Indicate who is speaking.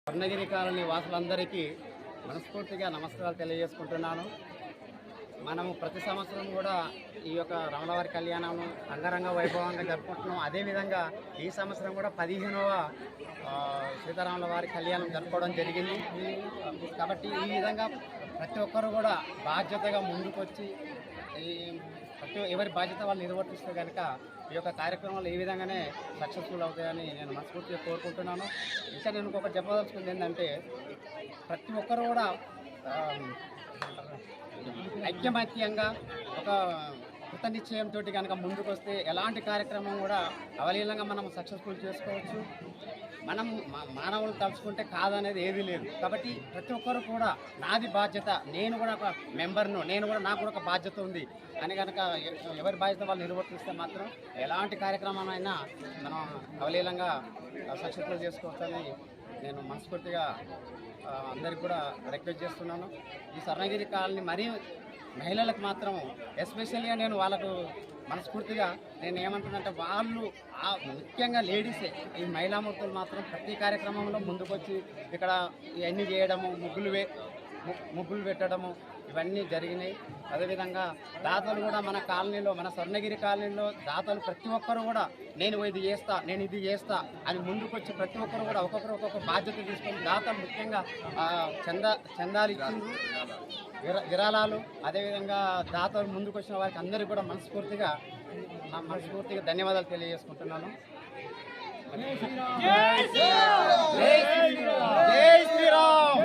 Speaker 1: Swarnagiri colony వాసులందరికీ మనస్ఫూర్తిగా నమస్కారాలు తెలియజేసుకుంటున్నాను. మనము ప్రతి సంవత్సరం కూడా ఈ యొక్క రాములవారి కళ్యాణం అంగరంగ వైభవంగా జరుపుకుంటున్నాం. అదేవిధంగా ఈ సంవత్సరం కూడా 15వ సీతారాముల వారి కళ్యాణం జరుపుకోవడం జరిగింది. కాబట్టి ఈ విధంగా ప్రతి ఒక్కరు కూడా బాధ్యతగా ముందుకొచ్చి ఎవరి బాధ్యత వాళ్ళు నిర్వర్తిస్తే కనుక ఈ యొక్క కార్యక్రమాలు ఈ విధంగానే సక్సెస్ఫుల్ అవుతాయని నేను మనస్ఫూర్తిగా కోరుకుంటున్నాను. ఇంకా నేను ఇంకొకటి చెప్పదలుచుకుంది ఏంటంటే ప్రతి ఒక్కరు కూడా ఐక్యమత్యంగా ఒక కృత నిశ్చయంతో కనుక ముందుకు వస్తే ఎలాంటి కార్యక్రమం కూడా అవలీలంగా మనం సక్సెస్ఫుల్ చేసుకోవచ్చు. మనం మానవులు తలుచుకుంటే కాదనేది ఏదీ లేదు. కాబట్టి ప్రతి ఒక్కరు కూడా నాది బాధ్యత, నేను కూడా ఒక మెంబర్ను, నాకు కూడా ఒక బాధ్యత ఉంది అని కనుక ఎవరి బాధ్యత వాళ్ళు నిర్వర్తిస్తే మాత్రం ఎలాంటి కార్యక్రమాలైనా మనం అవలీలంగా సక్సెస్ఫుల్ చేసుకోవచ్చని నేను మనస్ఫూర్తిగా అందరికి కూడా రిక్వెస్ట్ చేస్తున్నాను. ఈ స్వర్ణగిరి కాలనీ మరీ మహిళలకు మాత్రం ఎస్పెషల్గా నేను వాళ్ళకు మనస్ఫూర్తిగా నేను ఏమంటున్నానంటే వాళ్ళు ముఖ్యంగా లేడీసే, ఈ మహిళామూర్తులు మాత్రం ప్రతి కార్యక్రమంలో ముందుకొచ్చి ఇక్కడ ఇవన్నీ చేయడము, ముగ్గులు పెట్టడము ఇవన్నీ జరిగినాయి. అదేవిధంగా దాతలు కూడా మన కాలనీలో, మన స్వర్ణగిరి కాలనీలో దాతలు ప్రతి ఒక్కరు కూడా నేను ఇది చేస్తా అని ముందుకొచ్చి ప్రతి ఒక్కరు కూడా ఒక్కొక్క బాధ్యత తీసుకొని దాతలు ముఖ్యంగా చందాలు ఇచ్చిండ్రు, విరాళాలు. అదేవిధంగా దాతలు ముందుకు వచ్చిన వారికి అందరికీ కూడా మనస్ఫూర్తిగా ధన్యవాదాలు తెలియజేసుకుంటున్నాను. జై శ్రీరామ్.